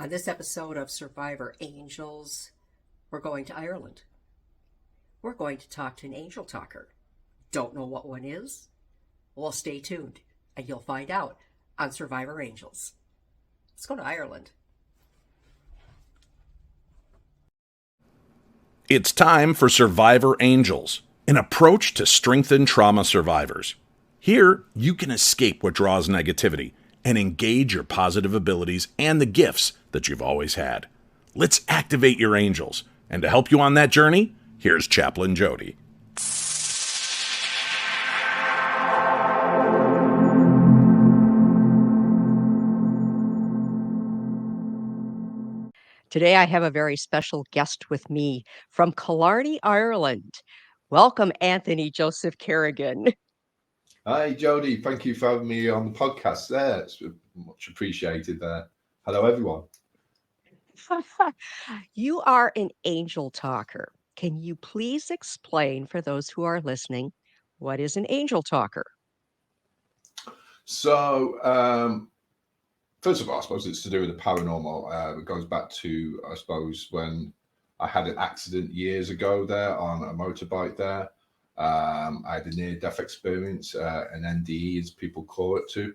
On this episode of Survivor Angels, we're going to Ireland. We're going to talk to an angel talker. Don't know what one is? Well, stay tuned and you'll find out on Survivor Angels. Let's go to Ireland. It's time for Survivor Angels, an approach to strengthen trauma survivors. Here, you can escape what draws negativity and engage your positive abilities and the gifts that you've always had. Let's activate your angels. And to help you on that journey, here's Chaplain Jodi. Today I have a very special guest with me from Kilarney, Ireland. Welcome, Anthony Joseph Kerrigan. Hi, Jodi. Thank you for having me on the podcast there. It's much appreciated there. Hello, everyone. You are an angel talker. Can you please explain for those who are listening, what is an angel talker? So, first of all, I suppose it's to do with the paranormal. It goes back to, I suppose, when I had an accident years ago there on a motorbike there. I had a near-death experience, an NDE, as people call it too.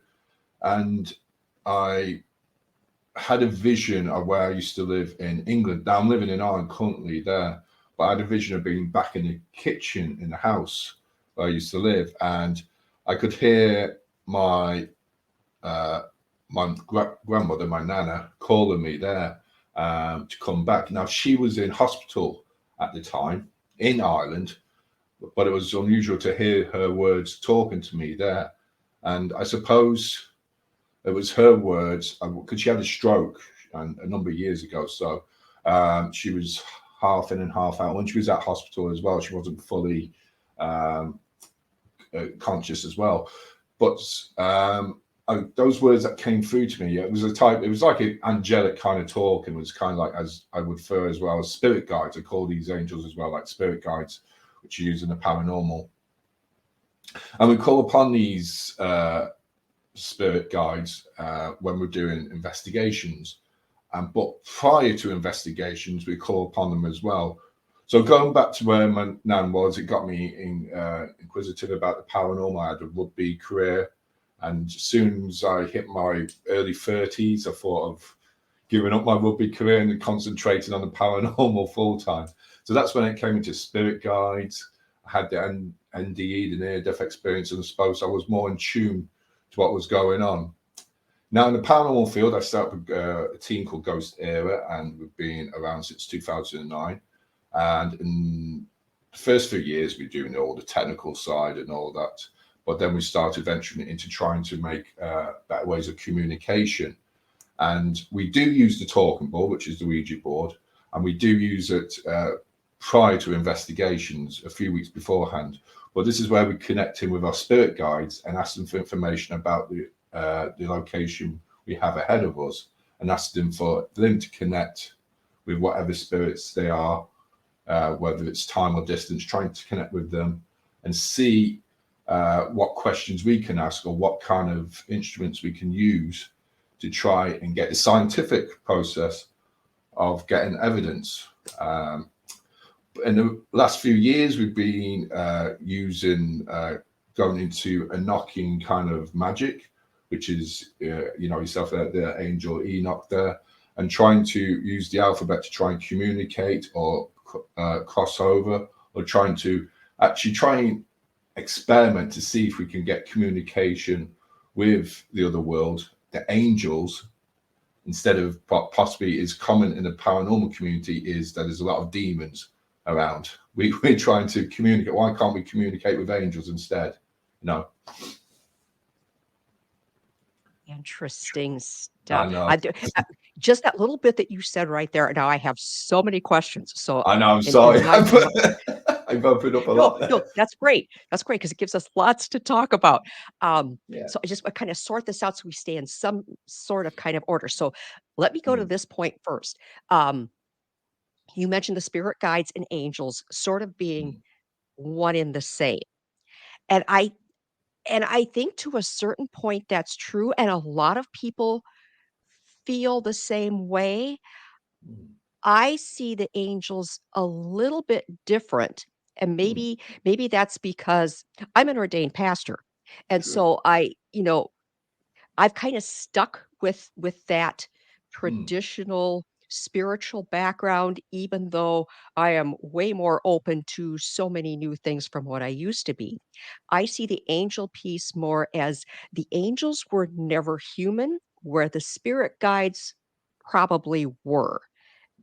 And I had a vision of where I used to live in England. Now I'm living in Ireland currently there, but I had a vision of being back in the kitchen in the house where I used to live, and I could hear my grandmother, my nana, calling me there to come back. Now she was in hospital at the time in Ireland, but it was unusual to hear her words talking to me there, and I suppose it was her words because she had a stroke a number of years ago. So she was half in and half out. When she was at hospital as well, she wasn't fully conscious as well. But those words that came through to me, it was like an angelic kind of talk, and it was kind of like, as I would refer as well as spirit guides. I call these angels as well, like spirit guides, which are used in the paranormal. And we call upon these spirit guides when we're doing investigations, but prior to investigations we call upon them as well. So going back to where my nan was, it got me inquisitive about the paranormal. I had a rugby career, and as soon as I hit my early 30s I thought of giving up my rugby career and concentrating on the paranormal full time. So that's when it came into spirit guides. I had the NDE, the near-death experience, and I suppose I was more in tune to what was going on. Now in the paranormal field, I set up a team called Ghost Era, and we've been around since 2009. And in the first few years, we're doing all the technical side and all that. But then we started venturing into trying to make better ways of communication. And we do use the talking board, which is the Ouija board, and we do use it prior to investigations a few weeks beforehand. But this is where we connect in with our spirit guides and ask them for information about the location we have ahead of us, and ask them for them to connect with whatever spirits they are, whether it's time or distance, trying to connect with them and see what questions we can ask or what kind of instruments we can use to try and get the scientific process of getting evidence. In the last few years, we've been going into a knocking kind of magic, which is, yourself there, the angel Enoch there, and trying to use the alphabet to try and communicate or cross over, or try and experiment to see if we can get communication with the other world, the angels, instead of possibly is common in the paranormal community is that there's a lot of demons around. We're trying to communicate. Why can't we communicate with angels instead? No. Interesting I stuff. know. Just that little bit that you said right there. Now I have so many questions. So I know. I'm and sorry. my I've opened up a lot there. no, that's great. That's great because it gives us lots to talk about. Yeah. So I just kind of sort this out so we stay in some sort of kind of order. So let me go to this point first. You mentioned the spirit guides and angels sort of being one in the same. And I think to a certain point that's true, and a lot of people feel the same way. Mm. I see the angels a little bit different, and Mm. maybe that's because I'm an ordained pastor, and Sure. so I've kinda stuck with that Mm. traditional spiritual background, even though I am way more open to so many new things from what I used to be. I see the angel piece more as the angels were never human, where the spirit guides probably were.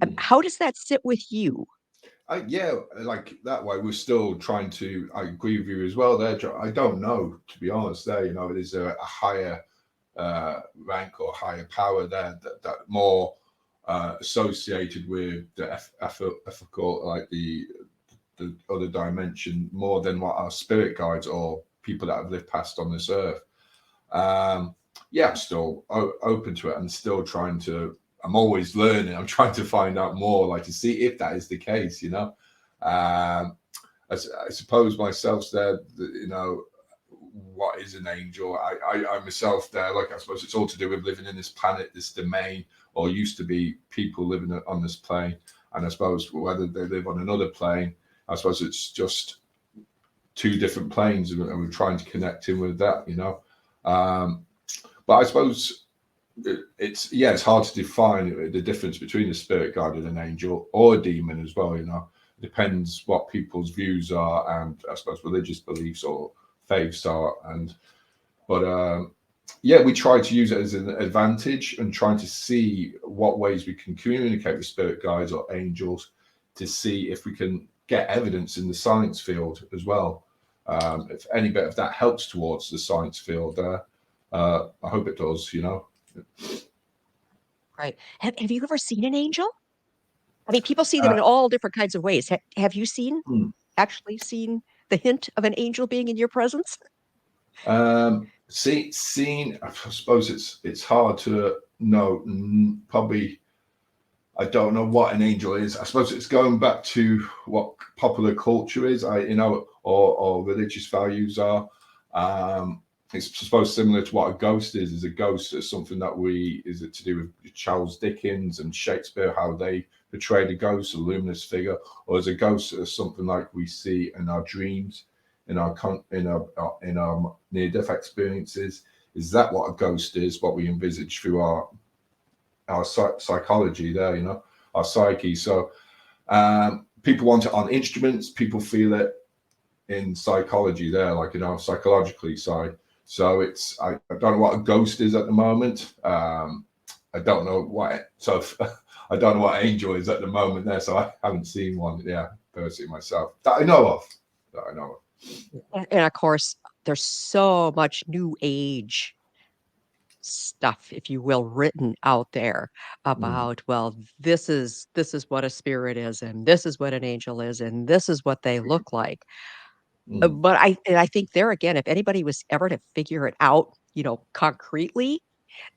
Mm. How does that sit with you? Yeah, like that way, we're still trying to. I agree with you as well there, John. I don't know, to be honest. There, it is a higher rank or higher power there that more associated with the ethical, like the other dimension, more than what our spirit guides or people that have lived past on this earth. Yeah, I'm still open to it and still trying to. I'm always learning. I'm trying to find out more, like to see if that is the case. I suppose myself there, what is an angel? I myself there, like I suppose it's all to do with living in this planet, this domain, or used to be people living on this plane. And I suppose whether they live on another plane, I suppose it's just two different planes, and we're trying to connect in with that. But I suppose it's hard to define the difference between a spirit guide and an angel or a demon as well. It depends what people's views are, and I suppose religious beliefs or faiths are. But we try to use it as an advantage and trying to see what ways we can communicate with spirit guides or angels to see if we can get evidence in the science field as well. If any bit of that helps towards the science field there, I hope it does. Right. Have you ever seen an angel? I mean, people see them Uh, in all different kinds of ways. Have you hmm. actually seen the hint of an angel being in your presence? Seen. I suppose it's hard to know. Probably, I don't know what an angel is. I suppose it's going back to what popular culture is. Or religious values are. It's supposed similar to what a ghost is. Is a ghost is something that is it to do with Charles Dickens and Shakespeare, how they portrayed a ghost, a luminous figure, or is a ghost something like we see in our dreams, in our near-death experiences? Is that what a ghost is? What we envisage through our psychology there, our psyche. So people want it on instruments. People feel it in psychology there, like psychologically side. So I don't know what a ghost is at the moment. I don't know I don't know what angel is at the moment there. So I haven't seen one, personally myself that I know of. And of course, there's so much new age stuff, if you will, written out there Mm, about, well, this is what a spirit is, and this is what an angel is, and this is what they look like. mm, But I think there again, if anybody was ever to figure it out, concretely,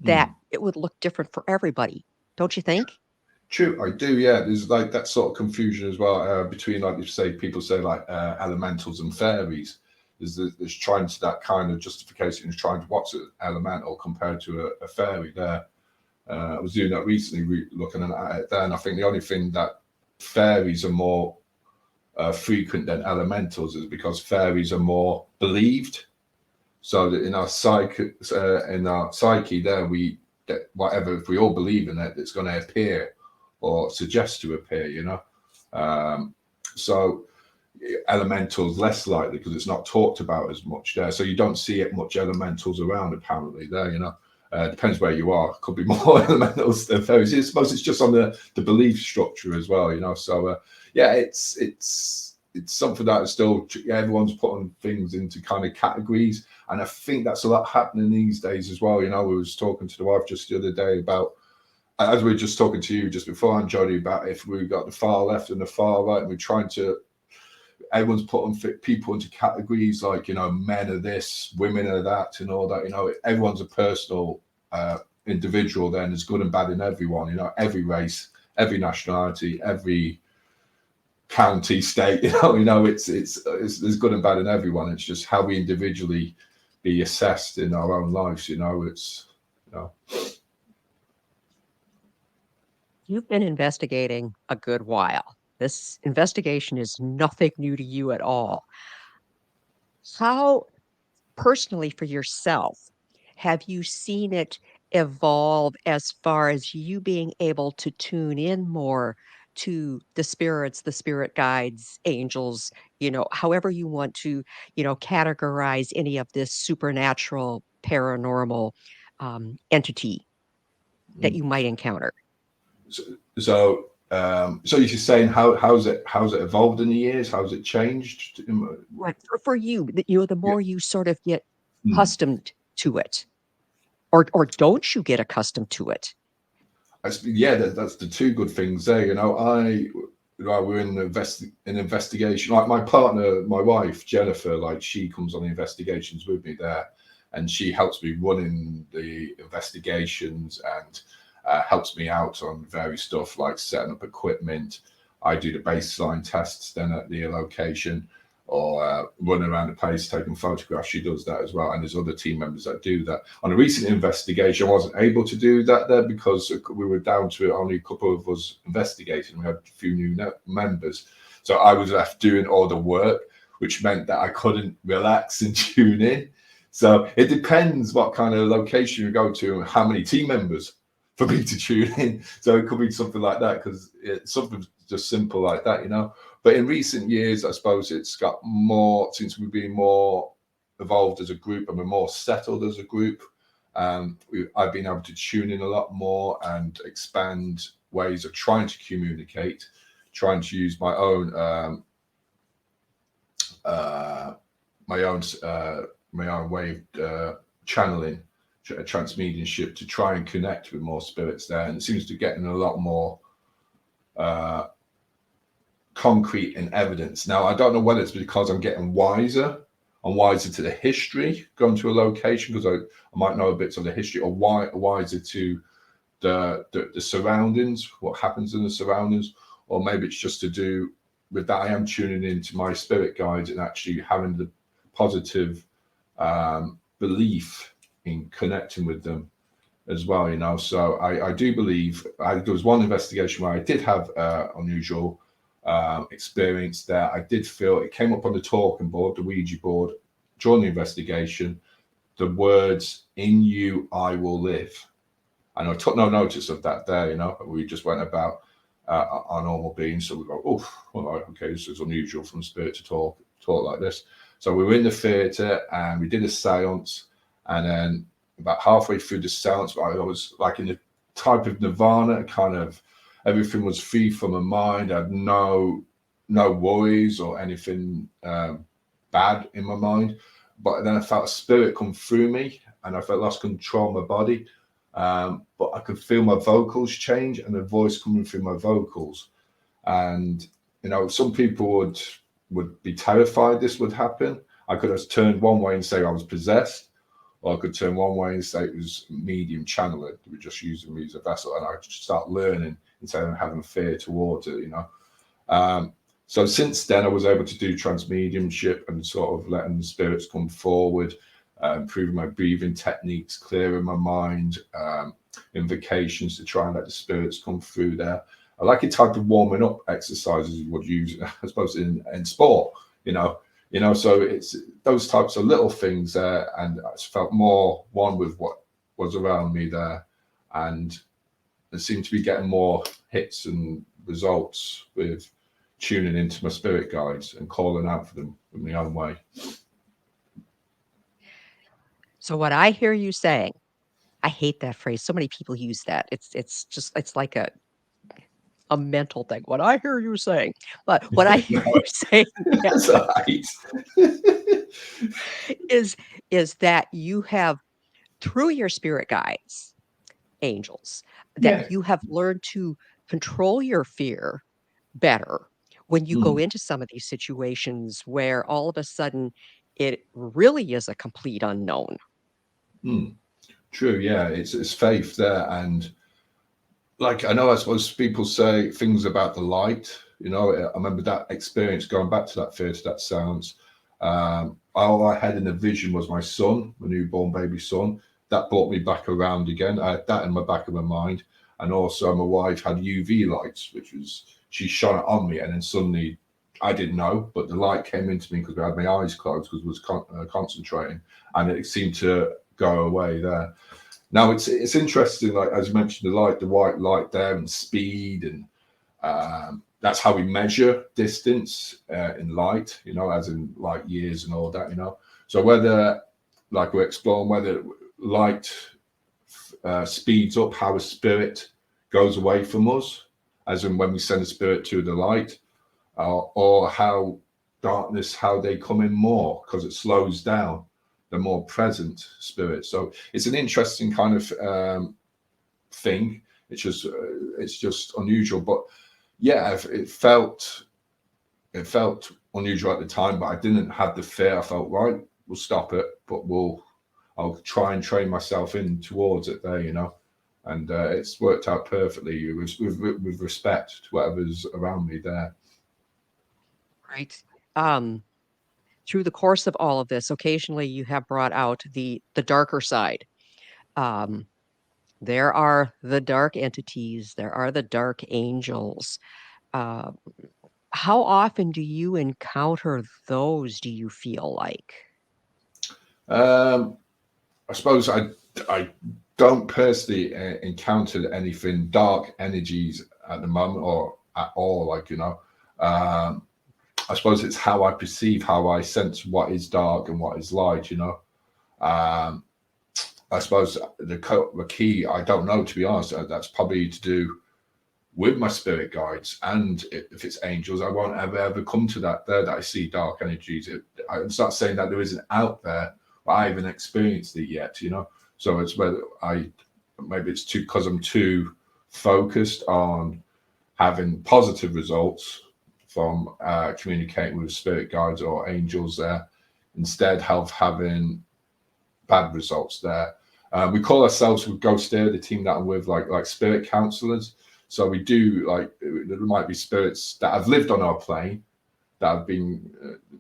that mm. it would look different for everybody. Don't you think? True, I do. Yeah, there's like that sort of confusion as well between, like you say, people say like elementals and fairies. There's trying to that kind of justification is trying to what's an elemental compared to a fairy. There, I was doing that recently, looking at it there, and I think the only thing that fairies are more frequent than elementals is because fairies are more believed. So that in our psyche, there whatever, if we all believe in it, it's going to appear or suggest to appear. So elementals less likely because it's not talked about as much there. So you don't see it much elementals around apparently there. Depends where you are. Could be more elementals than fairies. I suppose it's just on the belief structure as well. So it's something that is still everyone's putting things into kind of categories, and I think that's a lot happening these days as well. We was talking to the wife just the other day about, as we were just talking to you just before, and Jodi, about if we got the far left and the far right, and we're trying to. Everyone's putting people into categories like men are this, women are that, and all that. Everyone's a personal individual. Then there's good and bad in everyone. Every race, every nationality, every county, state. It's there's good and bad in everyone. It's just how we individually be assessed in our own lives. It's. You've been investigating a good while. This investigation is nothing new to you at all. How personally for yourself, have you seen it evolve as far as you being able to tune in more to the spirits, the spirit guides, angels, however you want to, categorize any of this supernatural, paranormal entity that Mm. you might encounter? So you're saying how's it evolved in the years? How's it changed? Right. For you, the Yeah. more you sort of get Mm. accustomed to it, or don't you get accustomed to it? Yeah, that's the two good things there. We're in an investigation. Like my partner, my wife Jennifer, like she comes on the investigations with me there, and she helps me running the investigations and helps me out on various stuff like setting up equipment. I do the baseline tests then at the location, or running around the place taking photographs. She does that as well, and there's other team members that do that. On a recent investigation, I wasn't able to do that there because we were down to only a couple of us investigating. We had a few new members, so I was left doing all the work, which meant that I couldn't relax and tune in. So it depends what kind of location you go to and how many team members for me to tune in. So it could be something like that, because it's something just simple like that. But in recent years, I suppose it's got more, since we've been more evolved as a group and we're more settled as a group. I've been able to tune in a lot more and expand ways of trying to communicate, trying to use my own way of channeling, transmediumship, to try and connect with more spirits there. And it seems to be getting a lot more concrete and evidence. Now, I don't know whether it's because I'm getting wiser. I'm wiser to the history, going to a location, because I might know a bit of the history, or wiser to the surroundings, what happens in the surroundings, or maybe it's just to do with that I am tuning into my spirit guides and actually having the positive belief in connecting with them as well. So I do believe there was one investigation where I did have unusual experience there. I did feel it came up on the talking board, the Ouija board, during the investigation, the words "in you I will live," and I took no notice of that there. We just went about our normal being. So we go, oh, well, okay, this is unusual from spirit to talk like this. So we were in the theatre and we did a seance, and then about halfway through the seance, I was like in a type of nirvana, kind of everything was free from my mind. I had no worries or anything bad in my mind. But then I felt a spirit come through me, and I felt lost control of my body. But I could feel my vocals change and the voice coming through my vocals. And some people would be terrified this would happen. I could have turned one way and say I was possessed, or I could turn one way and say it was medium channeling. We were just using me as a vessel, and I just start learning instead of having fear towards it. So since then, I was able to do transmediumship and sort of letting the spirits come forward, improving my breathing techniques, clearing my mind, invocations to try and let the spirits come through there. I like a type of warming up exercises you would use, I suppose, in sport, so it's those types of little things there. And I felt more one with what was around me there. And I seemed to be getting more hits and results with tuning into my spirit guides and calling out for them in my own way. So what I hear you saying, I hate that phrase. So many people use that. It's like a mental thing. What I hear you saying, but what I hear you saying, yeah, That's right. is is that you have, through your spirit guides, angels, Yeah. that you have learned to control your fear better when you go Mm, into some of these situations where all of a sudden it really is a complete unknown. mm. True. Yeah. It's faith there. And like, I suppose people say things about the light. I remember that experience going back to that theatre, that sounds. All I had in the vision was my son, my newborn baby son. That brought me back around again. I had that in the back of my mind. And also my wife had UV lights, which was, she shone it on me, and then suddenly I didn't know, but the light came into me because I had my eyes closed because I was concentrating, and it seemed to go away there. Now it's interesting, like as you mentioned, the white light there and speed, and that's how we measure distance in light, as in light years and all that, So whether, like we're exploring, whether light speeds up how a spirit goes away from us, as in when we send a spirit to the light, or how darkness, how they come in more because it slows down the more present spirit. So it's an interesting kind of thing. It's just unusual, but yeah, it felt unusual at the time, but I didn't have the fear. I felt, right, we'll stop it, but I'll try and train myself in towards it there, and it's worked out perfectly with respect to whatever's around me there. Right. Through the course of all of this, occasionally you have brought out the darker side. Um, there are the dark entities, there are the dark angels. Uh, how often do you encounter those, do you feel like? I suppose I don't personally encounter anything dark energies at the moment or at all. I suppose it's how I perceive, how I sense what is dark and what is light. I suppose the key, I don't know, to be honest. That's probably to do with my spirit guides, and if it's angels, I won't ever come to that there that I see dark energies. I'm not saying that there isn't out there, but I haven't experienced it yet. So it's whether maybe it's because I'm too focused on having positive results from communicating with spirit guides or angels there, instead of having bad results there. We call ourselves with Ghost Air, the team that I'm with, like spirit counselors. So we do, like, there might be spirits that have lived on our plane that have been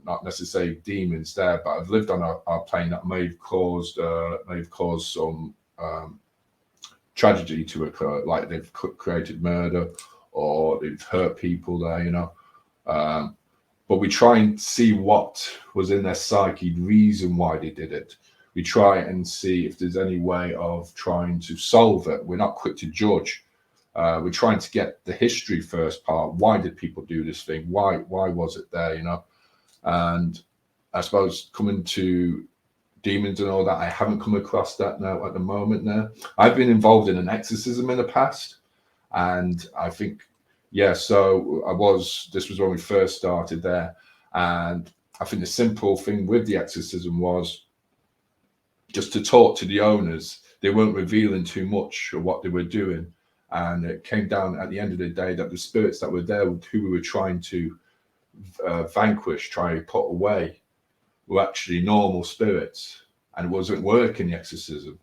not necessarily demons there, but have lived on our plane that may have caused some tragedy to occur, like they've created murder or they've hurt people there, but we try and see what was in their psyche, the reason why they did it. We try and see if there's any way of trying to solve it. We're not quick to judge. We're trying to get the history first part. Why did people do this thing? Why was it there? And I suppose coming to demons and all that, I haven't come across that now at the moment. Now I've been involved in an exorcism in the past, and I think, yeah. So this was when we first started there, and I think the simple thing with the exorcism was just to talk to the owners. They weren't revealing too much of what they were doing. And it came down at the end of the day that the spirits that were there, who we were trying to vanquish, try to put away, were actually normal spirits. And it wasn't working, the exorcism.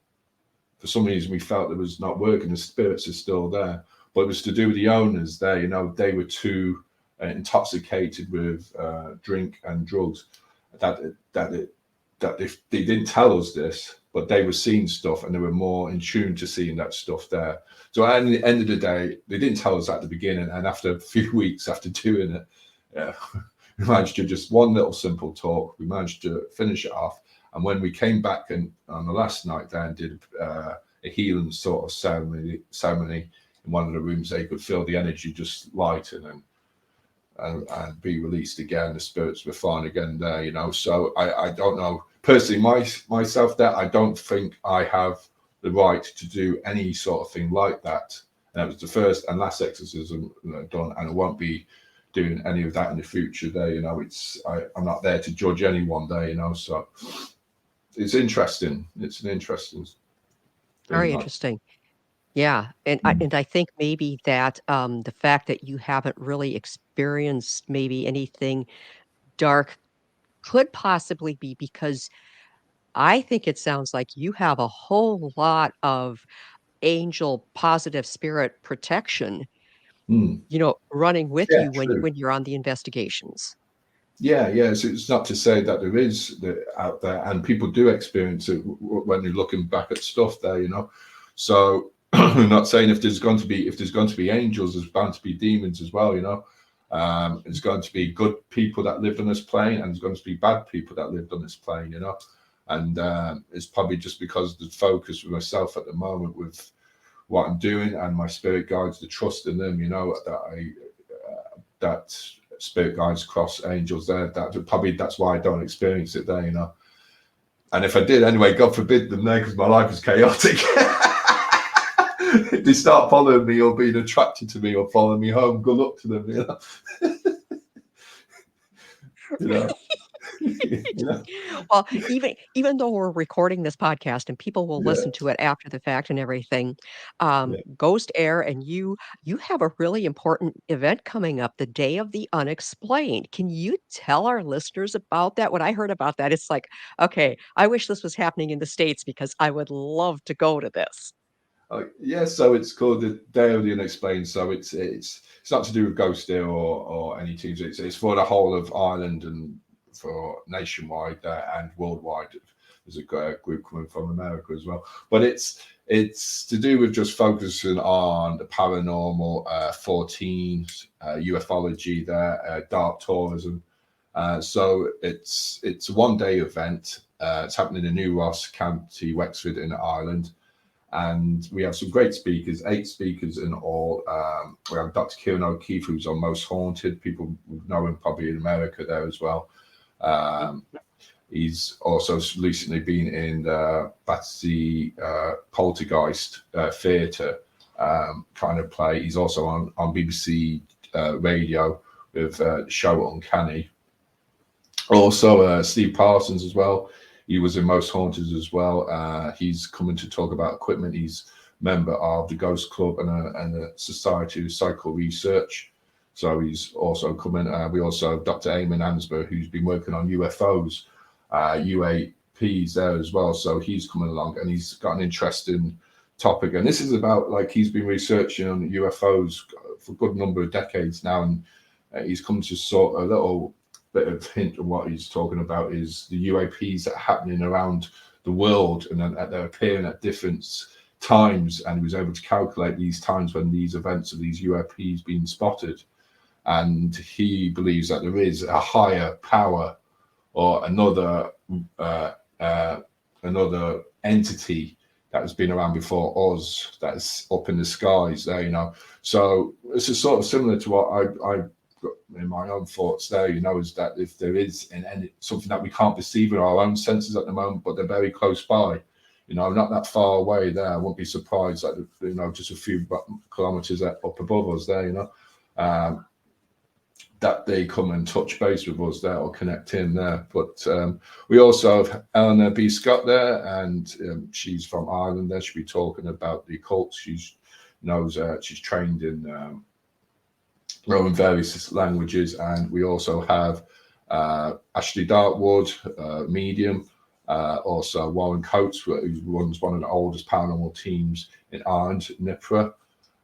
For some reason, we felt it was not working. The spirits are still there. But it was to do with the owners there. They were too intoxicated with drink and drugs that they didn't tell us this, but they were seeing stuff and they were more in tune to seeing that stuff there. So at the end of the day, they didn't tell us at the beginning, and after a few weeks after doing it, we managed to just one little simple talk. We managed to finish it off, and when we came back and on the last night there and did a healing sort of ceremony in one of the rooms, they could feel the energy just lighten and be released again. The spirits were fine again there, So I don't know personally myself there. I don't think I have the right to do any sort of thing like that. And that was the first and last exorcism done, and I won't be doing any of that in the future there. I'm not there to judge anyone there, So it's interesting. It's an interesting thing. Very interesting. Yeah, and I think maybe that the fact that you haven't really experienced maybe anything dark could possibly be because I think it sounds like you have a whole lot of angel positive spirit protection, running with Yeah, you true. when you're on the investigations. Yeah. So it's not to say that there is out there, and people do experience it when you're looking back at stuff there, So I'm not saying if there's going to be angels, there's bound to be demons as well, you know. There's going to be good people that lived on this plane, and there's going to be bad people that lived on this plane, you know. And it's probably just because the focus for myself at the moment with what I'm doing and my spirit guides, the trust in them, you know, that spirit guides cross angels there. That's why I don't experience it there, you know. And if I did anyway, God forbid them there, because my life is chaotic. If they start following me or being attracted to me or following me home, good luck to them, you know. You know. You know? Well, even though we're recording this podcast and people will Yeah, listen to it after the fact and everything, yeah. Ghost Air and you have a really important event coming up, the Day of the Unexplained. Can you tell our listeners about that? When I heard about that, it's like, okay, I wish this was happening in the States because I would love to go to this. Yeah, so it's called the Day of the Unexplained. So it's not to do with Ghost Air or any teams. It's for the whole of Ireland and for nationwide and worldwide. There's a group coming from America as well, but it's to do with just focusing on the paranormal, 14 ufology there, dark tourism. So it's a 1-day event. It's happening in New Ross, County Wexford in Ireland. And we have some great speakers, 8 speakers in all. We have Dr. Kieran O'Keefe, who's on Most Haunted. People know him probably in America there as well. He's also recently been in the Battersea Poltergeist Theatre kind of play. He's also on BBC Radio with the show Uncanny. Also, Steve Parsons as well. He was in Most Haunted as well. He's coming to talk about equipment. He's a member of the Ghost Club and the Society of Psycho Research. So he's also coming. We also have Dr. Eamon Ansber, who's been working on UFOs, UAPs there as well. So he's coming along and he's got an interesting topic. And this is about, like, he's been researching on UFOs for a good number of decades now. And he's come to sort of a little bit of hint of what he's talking about is the UAPs that are happening around the world, and they're appearing at different times, and he was able to calculate these times when these events of these UAPs being spotted, and he believes that there is a higher power or another entity that has been around before us that's up in the skies there, you know. So this is sort of similar to what I in my own thoughts there, you know, is that if there is something that we can't perceive in our own senses at the moment, but they're very close by, you know, not that far away there. I wouldn't be surprised that, you know, just a few kilometers up above us there, you know, that they come and touch base with us there or connect in there. But we also have Eleanor B. Scott there, and she's from Ireland there. She'll be talking about the occult. She's trained in Roman various languages. And we also have Ashley Dartwood, medium, also Warren Coates, who runs one of the oldest paranormal teams in Ireland, NIPRA.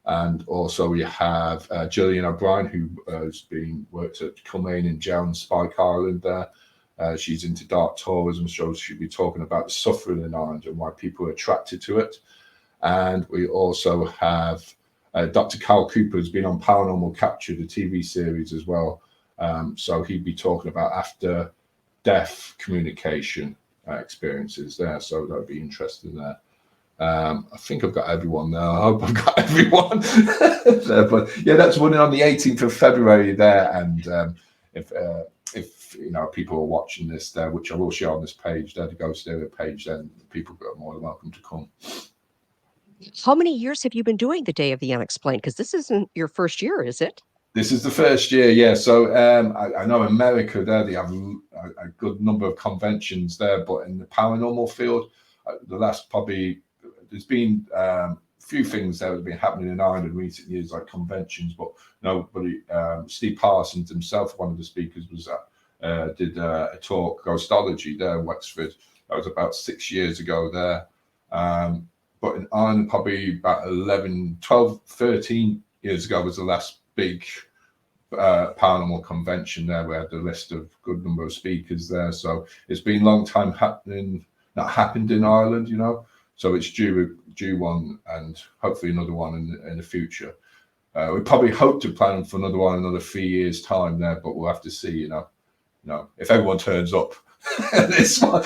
And also we have Gillian O'Brien, who has worked at Kilmaine and Jones, Spike Island there. She's into dark tourism, so she'll be talking about the suffering in Ireland and why people are attracted to it. And we also have Dr. Carl Cooper, who's been on Paranormal Capture, the TV series as well. So he'd be talking about after-death communication experiences there. So that would be interesting there. I think I've got everyone there. I hope I've got everyone there. But yeah, that's running on the 18th of February there. And if you know, people are watching this there, which I will share on this page there, the Ghost Area page, then people are more than welcome to come. How many years have you been doing the Day of the Unexplained? Because this isn't your first year, is it? This is the first year, yeah. So I know America there, they have a good number of conventions there, but in the paranormal field, the last probably, there's been a few things that have been happening in Ireland in recent years, like conventions, but nobody, Steve Parsons himself, one of the speakers, did a talk, Ghostology, there in Wexford. That was about 6 years ago there. But in Ireland, probably about 12, 13 years ago was the last big paranormal convention there. We had a list of good number of speakers there. So it's been a long time not happened in Ireland, you know. So it's due one, and hopefully another one in the future. We probably hope to plan for another one in another 3 years' time there, but we'll have to see. If everyone turns up, this one,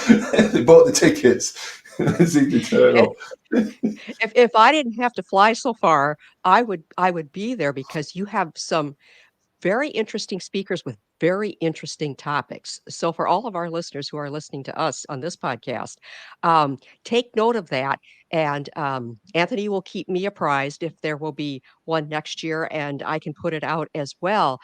they bought the tickets. They seem to turn up. If I didn't have to fly so far, I would be there because you have some very interesting speakers with very interesting topics. So for all of our listeners who are listening to us on this podcast, take note of that. And Anthony will keep me apprised if there will be one next year, and I can put it out as well.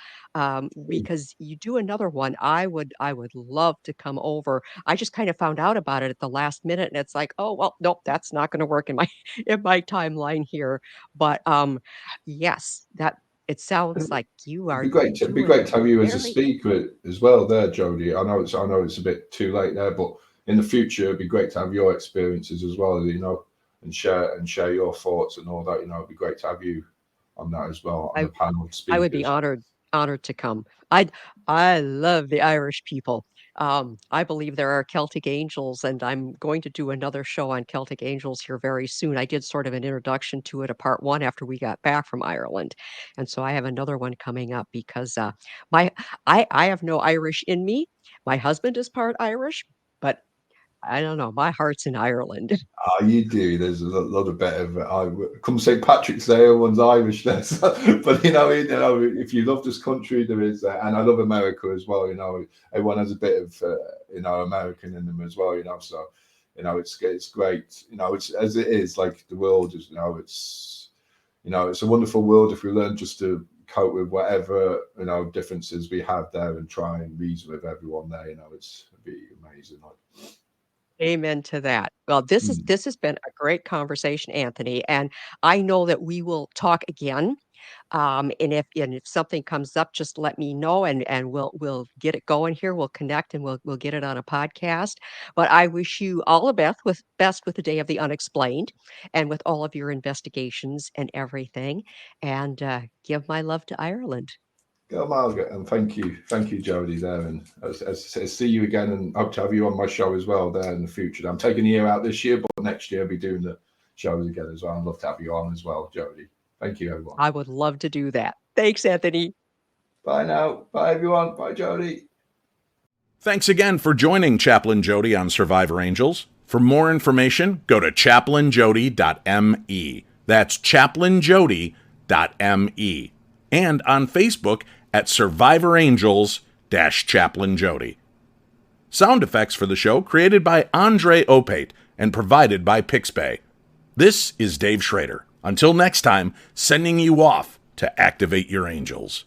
Because you do another one, I would love to come over. I just kind of found out about it at the last minute, and it's like, oh well, nope, that's not going to work in my in my timeline here. But yes, that it sounds like you It'd are be great. It'd be doing great to have you as a very speaker as well, there, Jodi. I know it's a bit too late there, but in the future, it'd be great to have your experiences as well. And share your thoughts and all that. It'd be great to have you on that as well on I the panel of I would be speakers. honored to come. I love the Irish people. I believe there are Celtic angels, and I'm going to do another show on Celtic angels here very soon. I did sort of an introduction to it, a part one, after we got back from Ireland, and so I have another one coming up because my I have no Irish in me. My husband is part Irish, but I don't know. My heart's in Ireland. You do. There's a lot of better. Come St. Patrick's Day, everyone's Irish there. But if you love this country, there is, and I love America as well. Everyone has a bit of American in them as well. So it's great. It's as it is. Like the world is. It's a wonderful world if we learn just to cope with whatever differences we have there and try and reason with everyone there. It'd be amazing. Amen to that. Well, this has been a great conversation, Anthony, and I know that we will talk again. And if something comes up, just let me know, and we'll get it going here. We'll connect, and we'll get it on a podcast. But I wish you all the best with the Day of the Unexplained, and with all of your investigations and everything. And give my love to Ireland. Go, Margaret, and thank you, Jodi. There, and as see you again, and hope to have you on my show as well there in the future. I'm taking a year out this year, but next year I'll be doing the shows again as well. I'd love to have you on as well, Jodi. Thank you, everyone. I would love to do that. Thanks, Anthony. Bye now. Bye, everyone. Bye, Jodi. Thanks again for joining Chaplain Jodi on Survivor Angels. For more information, go to chaplainjodi.me. That's chaplainjodi.me. And on Facebook at Survivor Angels Chaplain Jodi. Sound effects for the show created by Andre Opate and provided by Pixbay. This is Dave Schrader. Until next time, sending you off to activate your angels.